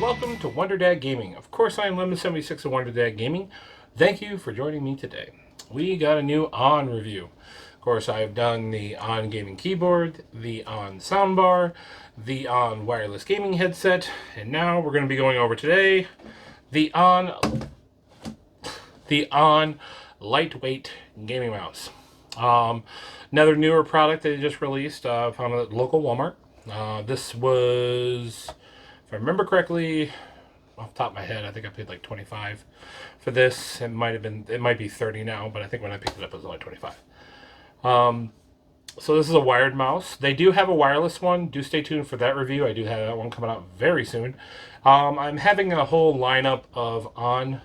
welcome to Wonder Dad Gaming. Of course, I am Lemon76 of Wonder Dad Gaming. Thank you for joining me today. We got a new ON review. Of course, I have done the ON gaming keyboard, the ON soundbar, the ON wireless gaming headset, and now we're going to be going over today the ON lightweight gaming mouse. Another newer product they just released. Found at local Walmart. This was, if I remember correctly, off the top of my head, I think I paid like $25 for this. It might be $30 now, but I think when I picked it up it was only $25. So this is a wired mouse. They do have a wireless one. Do stay tuned for that review. I do have that one coming out very soon. I'm having a whole lineup of ON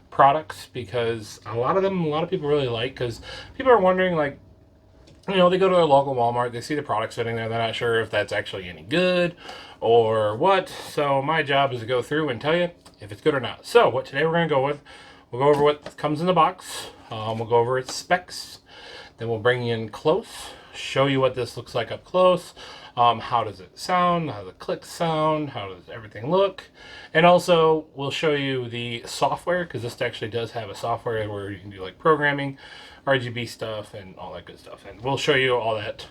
products because a lot of people really like, because people are wondering, like, you know, they go to their local Walmart, they see the product sitting there, they're not sure if that's actually any good or what. So my job is to go through and tell you if it's good or not. So what today we're going to go with, we'll go over what comes in the box. We'll go over its specs. Then we'll bring you in close, show you what this looks like up close. How does it sound? How does the clicks sound? How does everything look? And also, we'll show you the software, because this actually does have a software where you can do like programming, RGB stuff, and all that good stuff. And we'll show you all that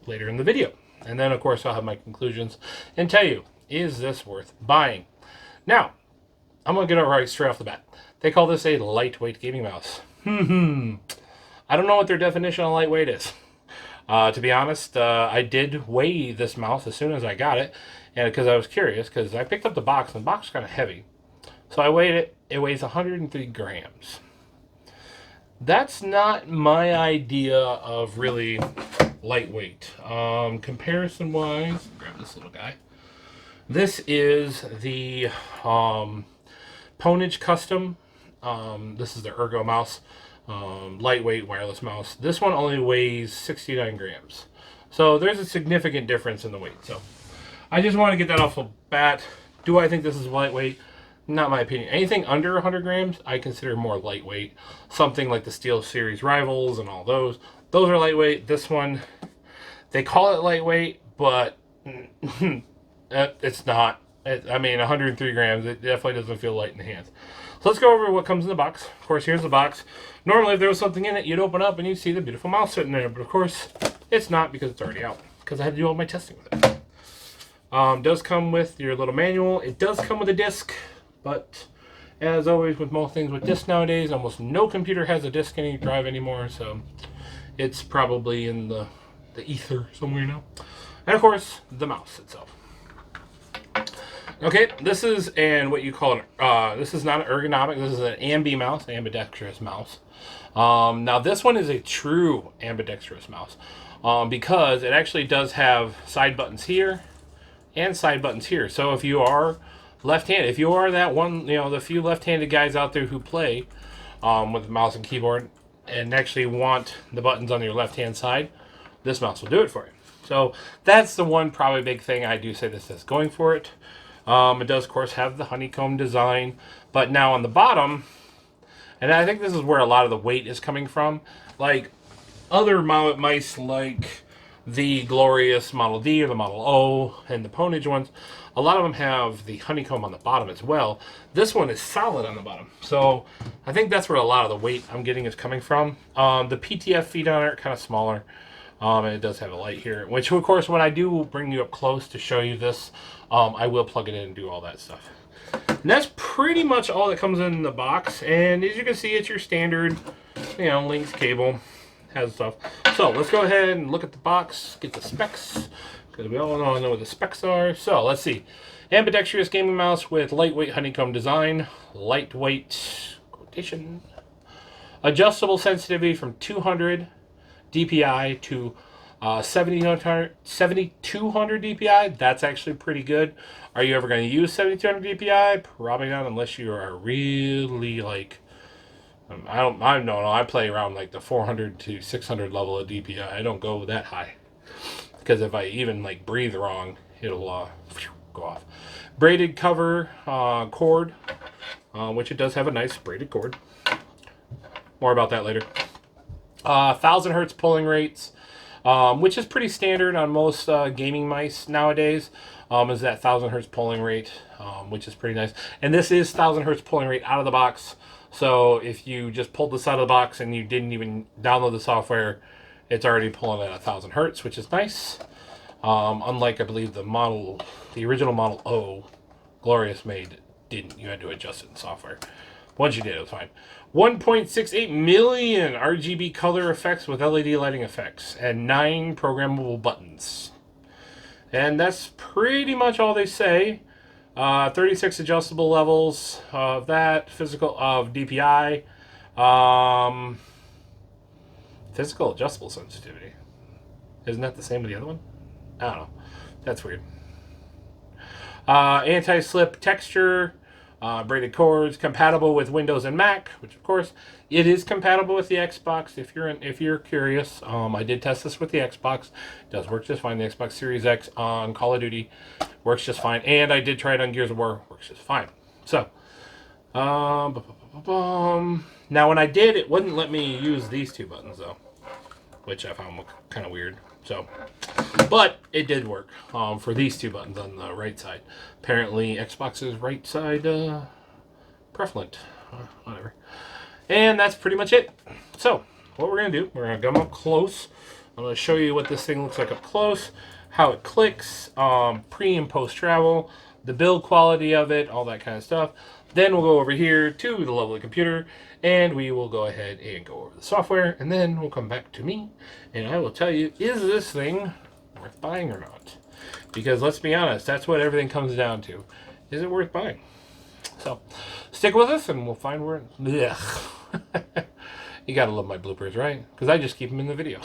later in the video. And then, of course, I'll have my conclusions and tell you, is this worth buying? Now, I'm going to get it right straight off the bat. They call this a lightweight gaming mouse. I don't know what their definition of lightweight is. To be honest, I did weigh this mouse as soon as I got it, and because I was curious, because I picked up the box, and the box is kind of heavy. So I weighed it. It weighs 103 grams. That's not my idea of really lightweight. Comparison-wise, grab this little guy. This is the Ponage Custom. This is the Ergo mouse. Lightweight wireless mouse. This one only weighs 69 grams. So there's a significant difference in the weight. So I just want to get that off the bat. Do I think this is lightweight? Not my opinion. Anything under 100 grams, I consider more lightweight. Something like the SteelSeries Rivals and all those. Those are lightweight. This one, they call it lightweight, but it's not. I mean, 103 grams, it definitely doesn't feel light in the hands. So let's go over what comes in the box. Of course, here's the box. Normally, if there was something in it, you'd open up and you'd see the beautiful mouse sitting there. But of course, it's not, because it's already out, because I had to do all my testing with it. Does come with your little manual. It does come with a disc, but as always with most things with discs nowadays, almost no computer has a disc any drive anymore. So it's probably in the ether somewhere now. And of course, the mouse itself. Okay, this is what you call this is not an ergonomic, this is an ambidextrous mouse. Now this one is a true ambidextrous mouse, because it actually does have side buttons here and side buttons here. So if you are left-handed, if you are that one, you know, the few left-handed guys out there who play with mouse and keyboard and actually want the buttons on your left-hand side, this mouse will do it for you. So that's the one probably big thing I do say this is going for it. It does, of course, have the honeycomb design, but now on the bottom, and I think this is where a lot of the weight is coming from, like other mice like the glorious Model D or the Model O and the Ponage ones, a lot of them have the honeycomb on the bottom as well. This one is solid on the bottom, so I think that's where a lot of the weight I'm getting is coming from. The PTF feet on it are kind of smaller. And it does have a light here, which of course when I do bring you up close to show you this, I will plug it in and do all that stuff. And that's pretty much all that comes in the box. And as you can see, it's your standard, you know, links, cable, has stuff. So let's go ahead and look at the box, get the specs, because we all know what the specs are. So let's see. Ambidextrous gaming mouse with lightweight honeycomb design, lightweight quotation, adjustable sensitivity from 200 DPI to 7200 DPI. That's actually pretty good. Are you ever going to use 7200 DPI? Probably not, unless you are really like, I play around like the 400 to 600 level of DPI. I don't go that high, because if I even like breathe wrong, it'll go off. Braided cover cord, which it does have a nice braided cord. More about that later. 1000 hertz pulling rates. which is pretty standard on most gaming mice nowadays. Is that 1000 hertz polling rate, which is pretty nice. And this is 1000 hertz polling rate out of the box. So if you just pulled this out of the box and you didn't even download the software, it's already pulling at 1000 hertz, which is nice. Unlike, I believe, the original Model O Glorious made didn't. You had to adjust it in software. Once you did, it was fine. 1.68 million RGB color effects with LED lighting effects and 9 programmable buttons. And that's pretty much all they say. 36 adjustable levels of that, physical of DPI, physical adjustable sensitivity. Isn't that the same with the other one? I don't know. That's weird. Anti-slip texture, braided cords, compatible with Windows and Mac, which of course it is compatible with the Xbox. If you're curious, I did test this with the Xbox. It does work just fine. The Xbox Series X on Call of Duty works just fine, and I did try it on Gears of War. Works just fine. So, now when I did, it wouldn't let me use these two buttons though, which I found kind of weird. So, but it did work for these two buttons on the right side. Apparently, Xbox's right side prevalent, whatever. And that's pretty much it. So, what we're gonna do? We're gonna come up close. I'm gonna show you what this thing looks like up close, how it clicks, pre and post travel, the build quality of it, all that kind of stuff. Then we'll go over here to the lovely computer, and we will go ahead and go over the software, and then we'll come back to me, and I will tell you, is this thing worth buying or not? Because let's be honest, that's what everything comes down to. Is it worth buying? So, stick with us, and we'll find where it... You gotta love my bloopers, right? Because I just keep them in the video.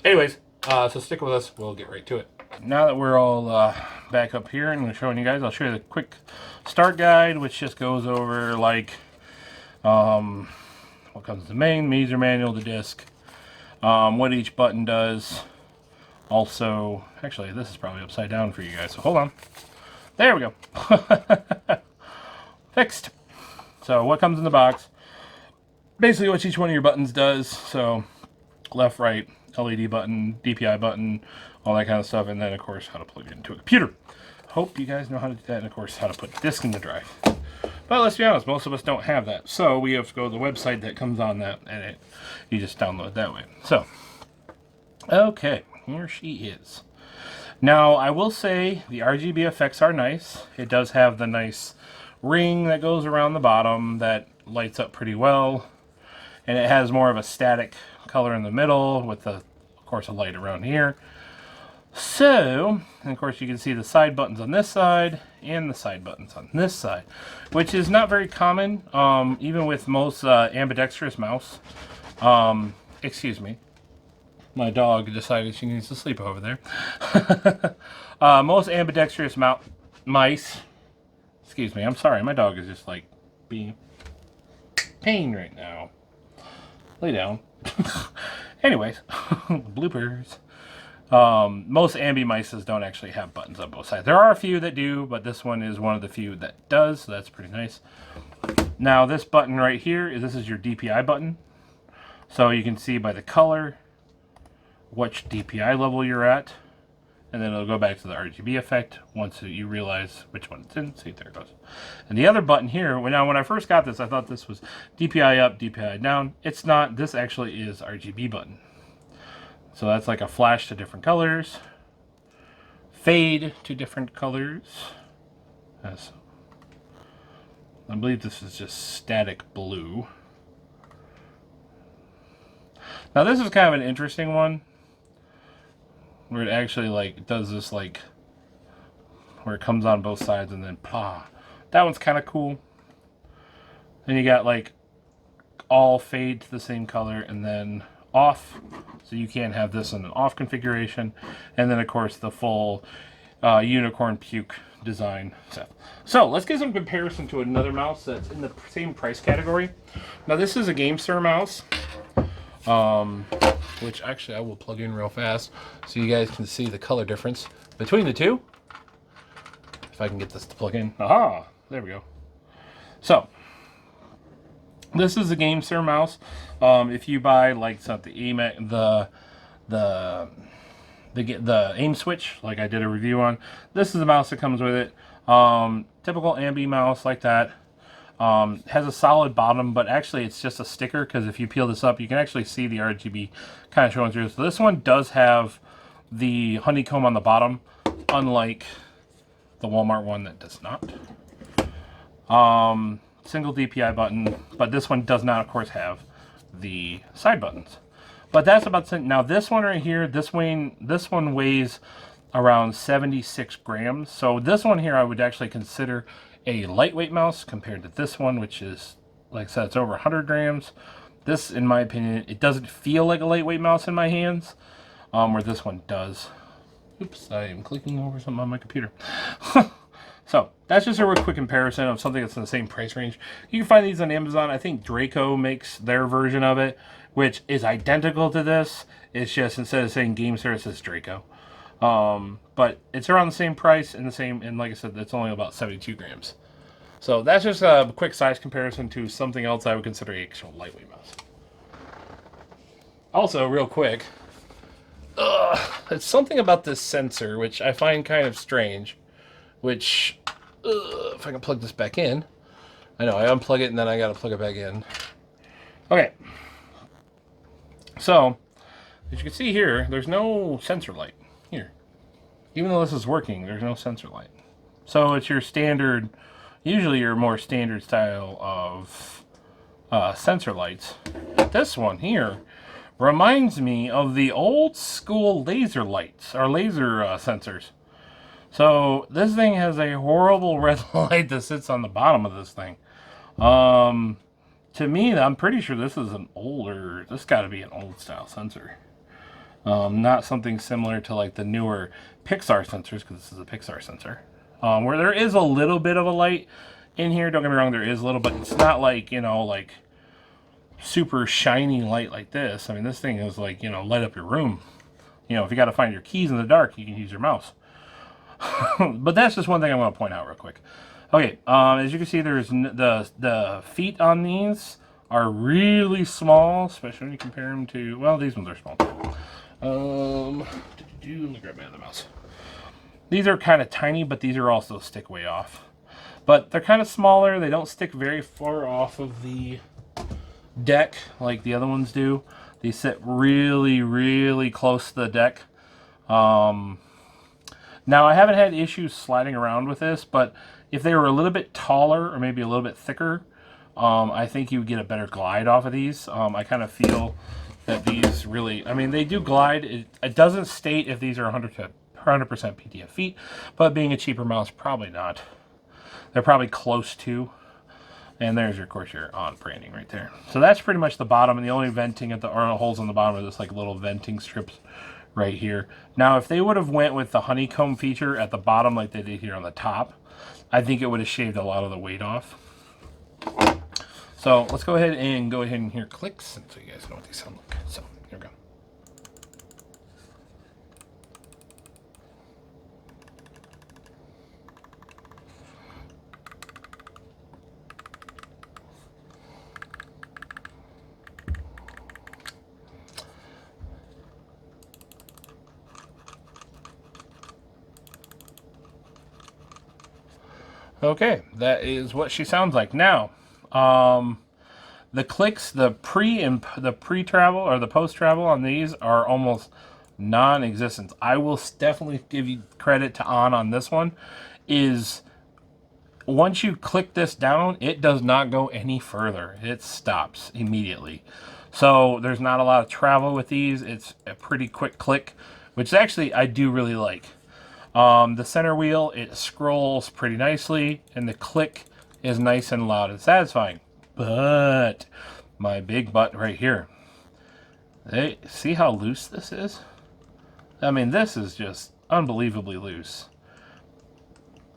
Anyways, so stick with us. We'll get right to it. Now that we're all back up here and we're showing you guys, I'll show you the quick start guide, which just goes over like what comes to the main, user manual, the disk, what each button does. Also, actually, this is probably upside down for you guys, so hold on. There we go. Fixed. So what comes in the box? Basically what each one of your buttons does. So left, right, LED button, DPI button, all that kind of stuff, and then of course how to plug it into a computer. Hope you guys know how to do that, and of course how to put disk in the drive. But let's be honest, most of us don't have that, so we have to go to the website that comes on that, and you just download it that way. So, okay, here she is. Now I will say the RGB effects are nice. It does have the nice ring that goes around the bottom that lights up pretty well, and it has more of a static color in the middle with of course a light around here. So, and of course you can see the side buttons on this side and the side buttons on this side, which is not very common, even with most ambidextrous mouse. Excuse me. My dog decided she needs to sleep over there. Most ambidextrous mice, excuse me, I'm sorry, my dog is just like being pain right now. Lay down. Anyways, bloopers. Most ambi mices don't actually have buttons on both sides. There are a few that do, but this one is one of the few that does, so that's pretty nice. Now this button right here, this is your DPI button. So you can see by the color which DPI level you're at, and then it'll go back to the RGB effect once you realize which one it's in. See, there it goes. And the other button here, now when I first got this, I thought this was DPI up, DPI down. It's not. This actually is RGB button. So that's like a flash to different colors, fade to different colors. Yes. I believe this is just static blue. Now this is kind of an interesting one, where it actually like does this like where it comes on both sides and then pah. That one's kind of cool. Then you got like all fade to the same color and then off, so you can't have this in an off configuration, and then of course the full unicorn puke design stuff. So let's get some comparison to another mouse that's in the same price category. Now this is a GameSir mouse, which actually I will plug in real fast so you guys can see the color difference between the two. If I can get this to plug in. Aha! There we go. So this is a GameSir mouse. If you buy like the the aim switch, like I did a review on. This is the mouse that comes with it. Typical Ambi mouse like that. Has a solid bottom, but actually it's just a sticker, because if you peel this up, you can actually see the RGB kind of showing through. So this one does have the honeycomb on the bottom, unlike the Walmart one that does not. Single DPI button, but this one does not, of course, have the side buttons. But that's about it. Now this one right here, this one weighs around 76 grams. So this one here I would actually consider a lightweight mouse compared to this one, which is, like I said, it's over 100 grams. This, in my opinion, it doesn't feel like a lightweight mouse in my hands, where this one does. Oops, I am clicking over something on my computer. So that's just a real quick comparison of something that's in the same price range. You can find these on Amazon. I think Draco makes their version of it, which is identical to this. It's just, instead of saying GameSir, it says Draco. But it's around the same price and like I said, it's only about 72 grams. So that's just a quick size comparison to something else I would consider an actual lightweight mouse. Also, real quick, it's something about this sensor which I find kind of strange. Which, if I can plug this back in, I know I unplug it and then I gotta plug it back in. Okay, so as you can see here, there's no sensor light here. Even though this is working, there's no sensor light. So it's your standard, usually your more standard style of sensor lights. This one here reminds me of the old school laser lights, or laser sensors. So this thing has a horrible red light that sits on the bottom of this thing. To me, I'm pretty sure this is this got to be an old style sensor. Not something similar to like the newer Pixar sensors, because this is a Pixar sensor. Where there is a little bit of a light in here, don't get me wrong, there is a little, but it's not like, you know, like super shiny light like this. I mean, this thing is like, you know, light up your room. You know, if you got to find your keys in the dark, you can use your mouse. But that's just one thing I want to point out real quick. Okay, as you can see, there's the feet on these are really small, especially when you compare them to, well, these ones are small. Let me grab my other mouse. These are kind of tiny, but these are also stick way off. But they're kind of smaller. They don't stick very far off of the deck like the other ones do. They sit really, really close to the deck. Now, I haven't had issues sliding around with this, but if they were a little bit taller or maybe a little bit thicker, I think you would get a better glide off of these. I kind of feel that these really, I mean, they do glide. It doesn't state if these are 100% PTF feet, but being a cheaper mouse, probably not. They're probably close to. And there's, of course, your on branding right there. So that's pretty much the bottom, and the only venting at the holes on the bottom are just like little venting strips right here. Now, if they would have went with the honeycomb feature at the bottom like they did here on the top, I think it would have shaved a lot of the weight off. So let's go ahead and hear clicks, so you guys know what these sound like. So here we go. Okay, that is what she sounds like. Now, the clicks, the pre-travel or the post-travel on these are almost non-existent. I will definitely give you credit to on this one. Is once you click this down, it does not go any further. It stops immediately. So there's not a lot of travel with these. It's a pretty quick click, which actually I do really like. The center wheel, it scrolls pretty nicely, and the click is nice and loud and satisfying. But my big but right here, hey, see how loose this is? I mean, this is just unbelievably loose.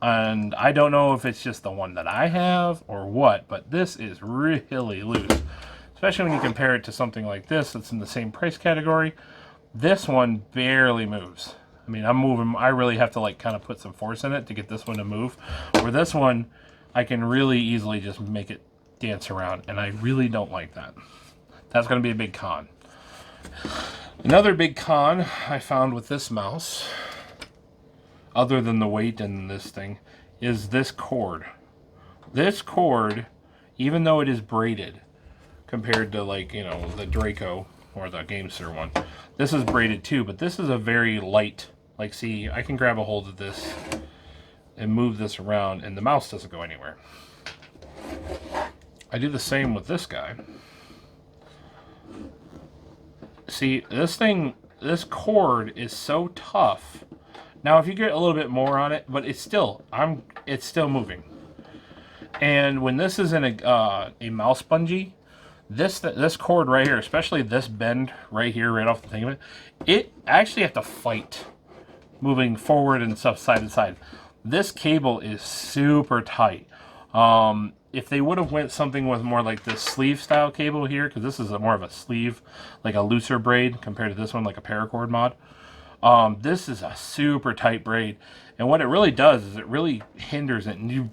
And I don't know if it's just the one that I have or what, but this is really loose. Especially when you compare it to something like this that's in the same price category. This one barely moves. I mean, I'm moving, I really have to like kind of put some force in it to get this one to move. Where this one, I can really easily just make it dance around, and I really don't like that. That's going to be a big con. Another big con I found with this mouse, other than the weight and this thing, is this cord. This cord, even though it is braided, compared to like, you know, the Draco or the GameSir one, this is braided too, but this is a very light, like, see, I can grab a hold of this and move this around and the mouse doesn't go anywhere. I do the same with this guy. See, this thing, this cord is so tough. Now, if you get a little bit more on it, but it's still moving. And when this is in a mouse bungee, this cord right here, especially this bend right here, right off the thing of it, it actually have to fight moving forward and stuff side to side. This cable is super tight. If they would have went something with more like this sleeve style cable here, because this is more of a sleeve, like a looser braid compared to this one, like a paracord mod. This is a super tight braid, and what it really does is it really hinders it. And you,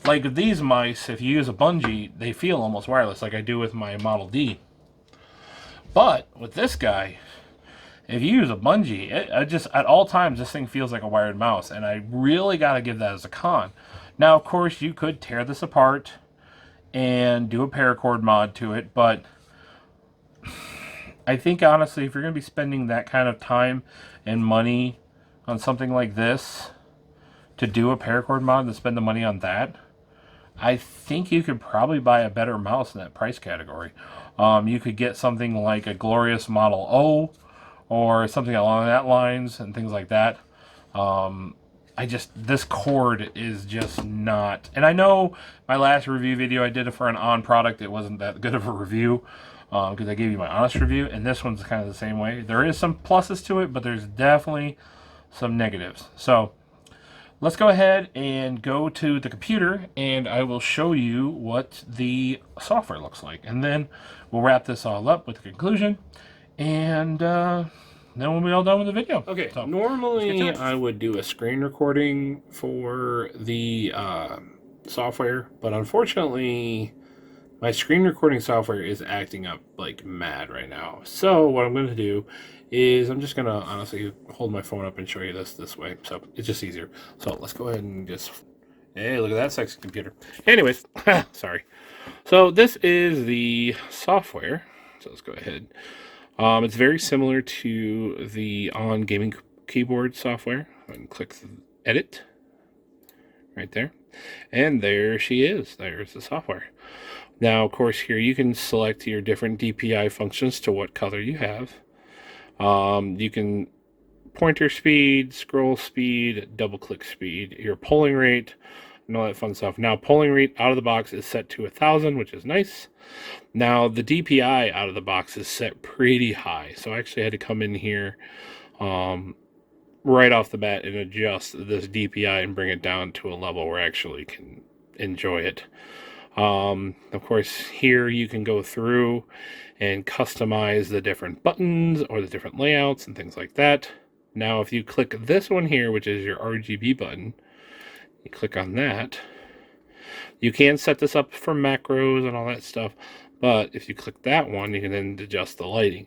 like these mice, if you use a bungee, they feel almost wireless, like I do with my Model D. But with this guy, if you use a bungee, it just at all times this thing feels like a wired mouse, and I really got to give that as a con. Now, of course, you could tear this apart and do a paracord mod to it, but I think honestly, if you're going to be spending that kind of time and money on something like this to do a paracord mod and spend the money on that, I think you could probably buy a better mouse in that price category. You could get something like a Glorious Model O or something along that lines and things like that. This cord is just not, and I know my last review video I did it for an On product, it wasn't that good of a review, because I gave you my honest review, and this one's kind of the same way. There is some pluses to it, but there's definitely some negatives. So let's go ahead and go to the computer, and I will show you what the software looks like, and then we'll wrap this all up with the conclusion, and then we'll be all done with the video. Okay, so normally I would do a screen recording for the software, but unfortunately my screen recording software is acting up like mad right now. So what I'm going to do is I'm just going to honestly hold my phone up and show you this way. So it's just easier. So let's go ahead and just, hey, look at that sexy computer. Anyways, sorry. So this is the software. So let's go ahead. It's very similar to the On gaming keyboard software. And click edit right there. And there she is. There's the software. Now, of course, here you can select your different DPI functions to what color you have. You can pointer speed, scroll speed, double click speed, your polling rate, and all that fun stuff. Now, polling rate out of the box is set to 1,000, which is nice. Now, the DPI out of the box is set pretty high. So I actually had to come in here right off the bat and adjust this DPI and bring it down to a level where I actually can enjoy it. Of course, here you can go through and customize the different buttons or the different layouts and things like that. Now, if you click this one here, which is your RGB button, you click on that. You can set this up for macros and all that stuff, but if you click that one, you can then adjust the lighting.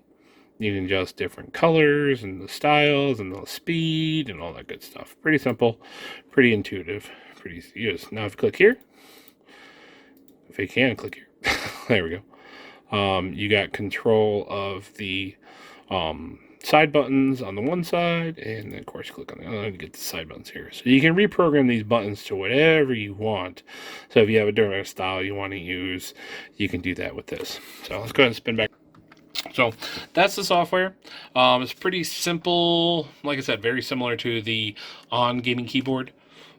You can adjust different colors and the styles and the speed and all that good stuff. Pretty simple, pretty intuitive, pretty easy to use. Now, if you click here, if you can click here, there we go. You got control of the side buttons on the one side, and then of course click on the other to get the side buttons here. So you can reprogram these buttons to whatever you want. So if you have a different style you want to use, you can do that with this. So let's go ahead and spin back. So that's the software. It's pretty simple. Like I said, very similar to the On gaming keyboard.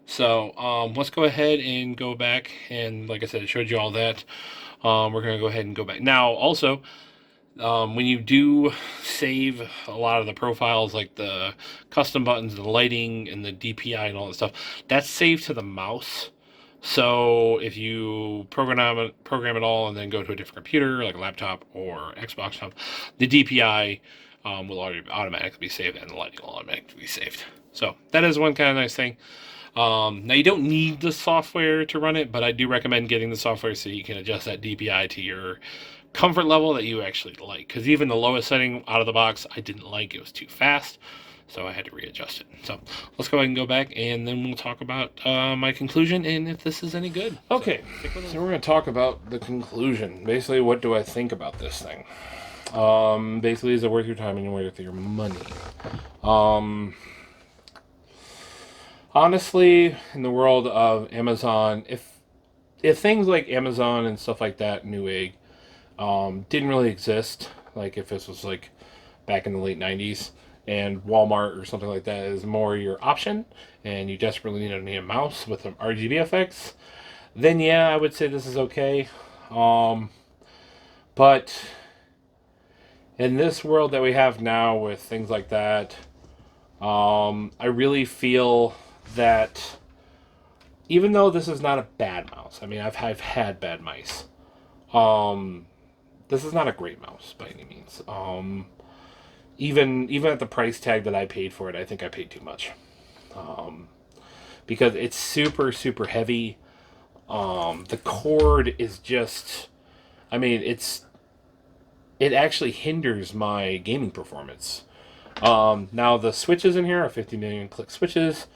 So let's go ahead and go back, and like I said, it showed you all that. We're going to go ahead and go back. Now, also, when you do save a lot of the profiles, like the custom buttons, the lighting, and the DPI and all that stuff, that's saved to the mouse. So if you program it all and then go to a different computer, like a laptop or Xbox stuff, the DPI will automatically be saved, and the lighting will automatically be saved. So that is one kind of nice thing. Now, you don't need the software to run it, but I do recommend getting the software so you can adjust that DPI to your comfort level that you actually like. Because even the lowest setting out of the box, I didn't like. It was too fast, so I had to readjust it. So let's go ahead and go back, and then we'll talk about my conclusion and if this is any good. Okay, so we're going to talk about the conclusion. Basically, what do I think about this thing? Basically, is it worth your time and worth your money? Honestly, in the world of Amazon, if things like Amazon and stuff like that, Newegg, didn't really exist, like if this was like back in the late 90s, and Walmart or something like that is more your option, and you desperately need a mouse with some RGB effects, then yeah, I would say this is okay. But in this world that we have now with things like that, I really feel that even though this is not a bad mouse, I mean, I've had bad mice. This is not a great mouse by any means. Even at the price tag that I paid for it, I think I paid too much. Because it's super, super heavy. The cord is just, I mean, it actually hinders my gaming performance. Now the switches in here are 50 million click switches,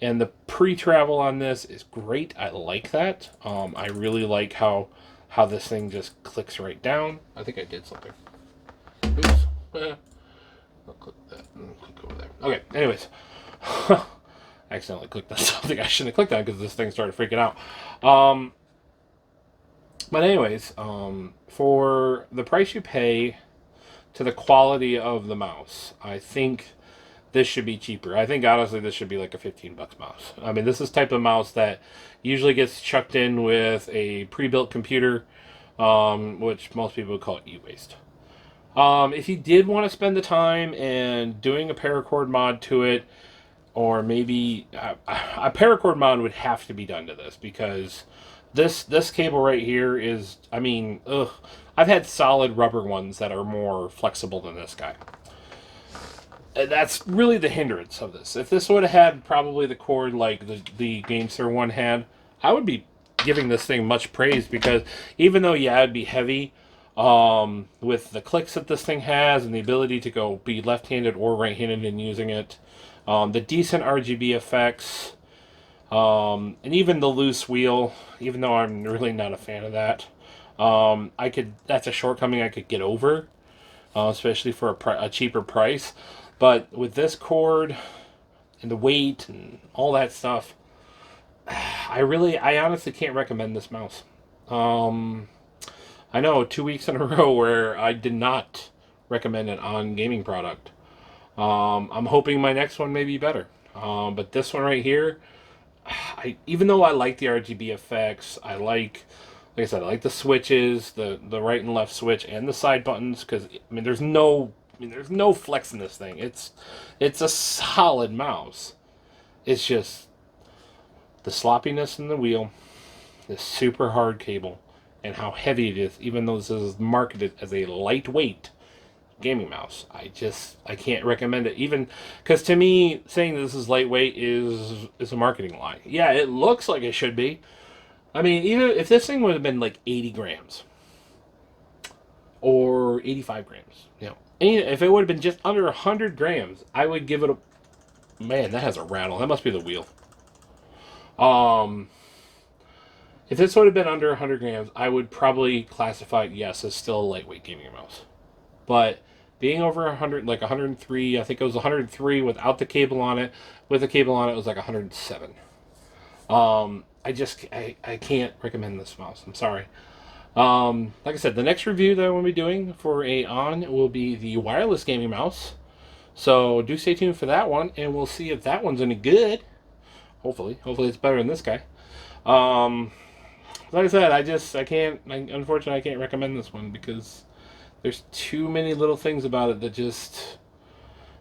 and the pre-travel on this is great. I like that. I really like how this thing just clicks right down. I think I did something. Oops. I'll click that and click over there. Okay, anyways. I accidentally clicked on something I shouldn't have clicked on because this thing started freaking out. But anyways, for the price you pay to the quality of the mouse, I think this should be cheaper. I think honestly this should be like a $15 mouse. I mean, this is type of mouse that usually gets chucked in with a pre-built computer, which most people would call it e-waste. If you did want to spend the time and doing a paracord mod to it, or maybe a paracord mod would have to be done to this, because this cable right here is, I mean, I've had solid rubber ones that are more flexible than this guy. That's really the hindrance of this. If this would have had probably the cord like the GameSir one had, I would be giving this thing much praise, because even though, yeah, it'd be heavy, with the clicks that this thing has and the ability to go be left-handed or right-handed in using it, the decent RGB effects, and even the loose wheel, even though I'm really not a fan of that, that's a shortcoming I could get over, especially for a cheaper price. But with this cord and the weight and all that stuff, I honestly can't recommend this mouse. I know 2 weeks in a row where I did not recommend it on gaming product. I'm hoping my next one may be better. But this one right here, even though I like the RGB effects, like I said, I like the switches, the right and left switch, and the side buttons, because I mean, there's no flex in this thing. It's a solid mouse. It's just the sloppiness in the wheel, the super hard cable, and how heavy it is. Even though this is marketed as a lightweight gaming mouse, I can't recommend it. Even because to me, saying this is lightweight is a marketing lie. Yeah, it looks like it should be. I mean, even if this thing would have been like 80 grams or 85 grams, if it would have been just under 100 grams, I would give it a... Man, that has a rattle. That must be the wheel. If this would have been under 100 grams, I would probably classify it, yes, as still a lightweight gaming mouse. But being over 100, like 103, I think it was 103 without the cable on it. With the cable on it, it was like 107. I can't recommend this mouse. I'm sorry. Like I said, the next review that I'm going to be doing for will be the wireless gaming mouse. So do stay tuned for that one, and we'll see if that one's any good. Hopefully it's better than this guy. Like I said, unfortunately, I can't recommend this one because there's too many little things about it that just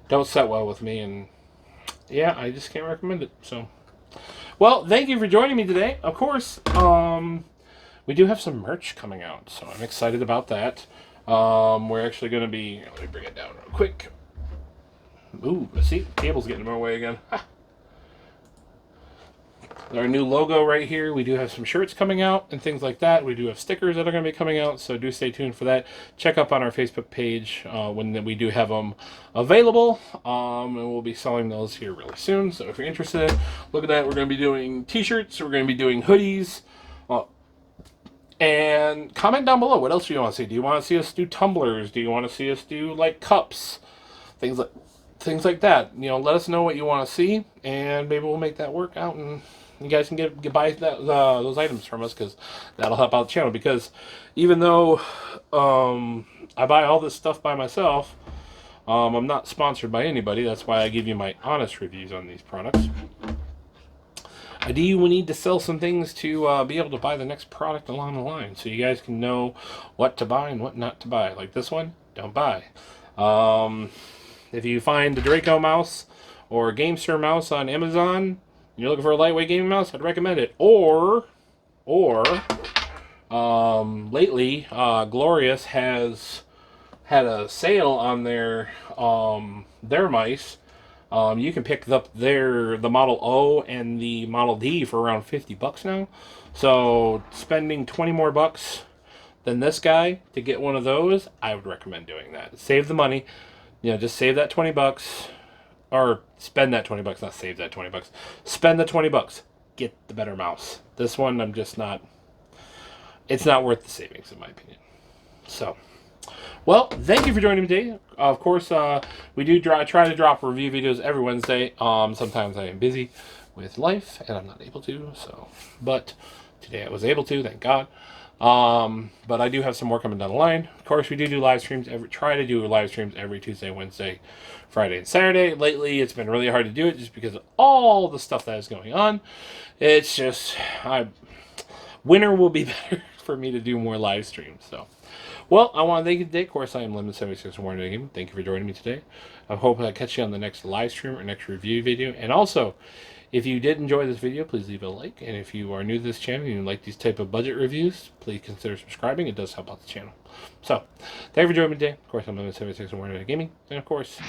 don't set well with me, and yeah, I just can't recommend it. So, well, thank you for joining me today. Of course, we do have some merch coming out, so I'm excited about that. We're actually going to be... Let me bring it down real quick. Ooh, see? The cable's getting in my way again. our new logo right here. We do have some shirts coming out and things like that. We do have stickers that are going to be coming out, so do stay tuned for that. Check up on our Facebook page when we do have them available, and we'll be selling those here really soon. So if you're interested, look at that. We're going to be doing t-shirts. We're going to be doing hoodies. And comment down below, what else do you want to see? Do you want to see us do tumblers? Do you want to see us do like cups? Things like that. You know, let us know what you want to see, and maybe we'll make that work out, and you guys can get buy those items from us, because that'll help out the channel. Because even though I buy all this stuff by myself, I'm not sponsored by anybody. That's why I give you my honest reviews on these products. I do need to sell some things to be able to buy the next product along the line, so you guys can know what to buy and what not to buy. Like this one, don't buy. If you find the Draco mouse or Gamester mouse on Amazon, and you're looking for a lightweight gaming mouse, I'd recommend it. Or lately, Glorious has had a sale on their mice. You can pick up the Model O and the Model D for around $50 now. So spending 20 more bucks than this guy to get one of those, I would recommend doing that. Save the money. You know, just save that 20 bucks, or spend that 20 bucks, not save that 20 bucks. Spend the 20 bucks. Get the better mouse. This one, it's not worth the savings, in my opinion. So, well, thank you for joining me today. Of course, we do try to drop review videos every Wednesday. Sometimes I am busy with life and I'm not able to. But today I was able to, thank God. But I do have some more coming down the line. Of course, we do live streams. Try to do live streams every Tuesday, Wednesday, Friday, and Saturday. Lately, it's been really hard to do it just because of all the stuff that is going on. It's just, winter will be better for me to do more live streams. So, well, I want to thank you today. Of course, I am Lemon76 from Warner Gaming. Thank you for joining me today. I hope I catch you on the next live stream or next review video. And also, if you did enjoy this video, please leave a like. And if you are new to this channel and you like these type of budget reviews, please consider subscribing. It does help out the channel. So, thank you for joining me today. Of course, I'm Lemon76 from Warner Gaming. And of course,